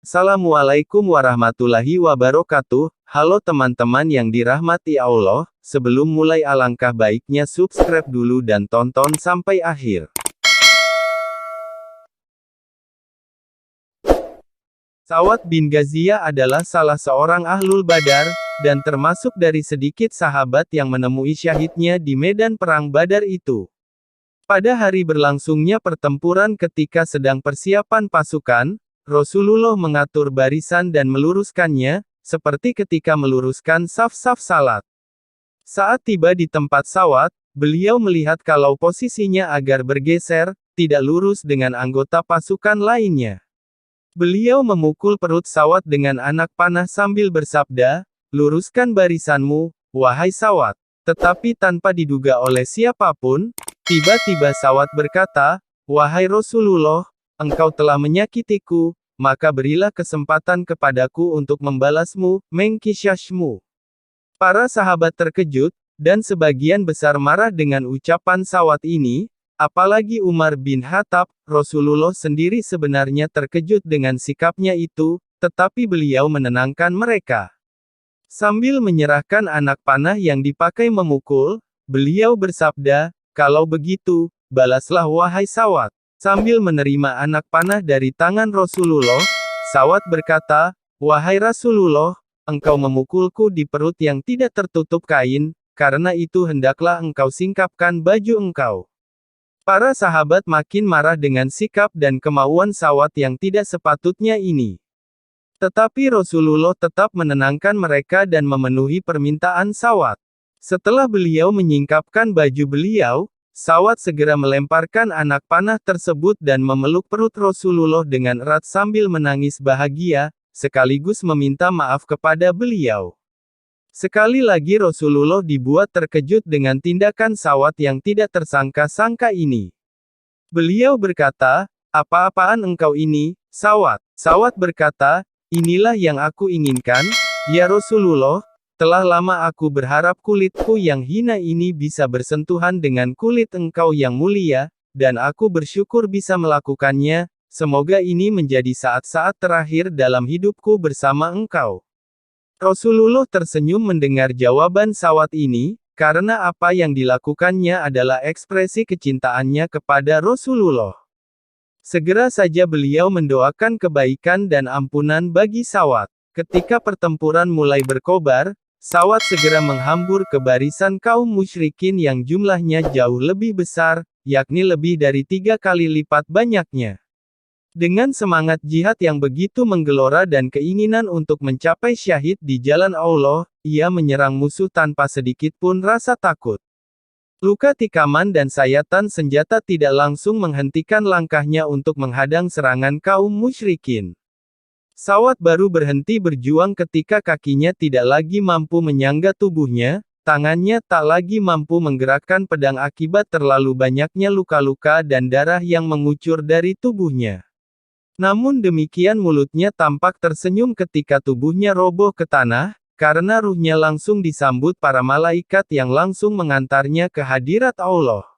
Assalamualaikum warahmatullahi wabarakatuh. Halo teman-teman yang dirahmati Allah, sebelum mulai alangkah baiknya subscribe dulu dan tonton sampai akhir. Sawad bin Ghaziyah adalah salah seorang ahlul Badar, dan termasuk dari sedikit sahabat yang menemui syahidnya di medan perang Badar itu. Pada hari berlangsungnya pertempuran ketika sedang persiapan pasukan, Rasulullah mengatur barisan dan meluruskannya, seperti ketika meluruskan saf-saf salat. Saat tiba di tempat Sawad, beliau melihat kalau posisinya agar bergeser, tidak lurus dengan anggota pasukan lainnya. Beliau memukul perut Sawad dengan anak panah sambil bersabda, "Luruskan barisanmu, wahai Sawad." Tetapi tanpa diduga oleh siapapun, tiba-tiba Sawad berkata, "Wahai Rasulullah, engkau telah menyakitiku, maka berilah kesempatan kepadaku untuk membalasmu, mengkisyashmu." Para sahabat terkejut, dan sebagian besar marah dengan ucapan Sawad ini, apalagi Umar bin Khattab. Rasulullah sendiri sebenarnya terkejut dengan sikapnya itu, tetapi beliau menenangkan mereka. Sambil menyerahkan anak panah yang dipakai memukul, beliau bersabda, "Kalau begitu, balaslah wahai Sawad." Sambil menerima anak panah dari tangan Rasulullah, Sawad berkata, "Wahai Rasulullah, engkau memukulku di perut yang tidak tertutup kain, karena itu hendaklah engkau singkapkan baju engkau." Para sahabat makin marah dengan sikap dan kemauan Sawad yang tidak sepatutnya ini. Tetapi Rasulullah tetap menenangkan mereka dan memenuhi permintaan Sawad. Setelah beliau menyingkapkan baju beliau, Sawad segera melemparkan anak panah tersebut dan memeluk perut Rasulullah dengan erat sambil menangis bahagia, sekaligus meminta maaf kepada beliau. Sekali lagi Rasulullah dibuat terkejut dengan tindakan Sawad yang tidak tersangka-sangka ini. Beliau berkata, "Apa-apaan engkau ini, Sawad?" Sawad berkata, "Inilah yang aku inginkan, ya Rasulullah. Telah lama aku berharap kulitku yang hina ini bisa bersentuhan dengan kulit engkau yang mulia, dan aku bersyukur bisa melakukannya. Semoga ini menjadi saat-saat terakhir dalam hidupku bersama engkau." Rasulullah tersenyum mendengar jawaban Sawad ini, karena apa yang dilakukannya adalah ekspresi kecintaannya kepada Rasulullah. Segera saja beliau mendoakan kebaikan dan ampunan bagi Sawad. Ketika pertempuran mulai berkobar, Sawad segera menghambur ke barisan kaum musyrikin yang jumlahnya jauh lebih besar, yakni lebih dari 3 kali lipat banyaknya. Dengan semangat jihad yang begitu menggelora dan keinginan untuk mencapai syahid di jalan Allah, ia menyerang musuh tanpa sedikit pun rasa takut. Luka tikaman dan sayatan senjata tidak langsung menghentikan langkahnya untuk menghadang serangan kaum musyrikin. Sawad baru berhenti berjuang ketika kakinya tidak lagi mampu menyangga tubuhnya, tangannya tak lagi mampu menggerakkan pedang akibat terlalu banyaknya luka-luka dan darah yang mengucur dari tubuhnya. Namun demikian mulutnya tampak tersenyum ketika tubuhnya roboh ke tanah, karena ruhnya langsung disambut para malaikat yang langsung mengantarnya ke hadirat Allah.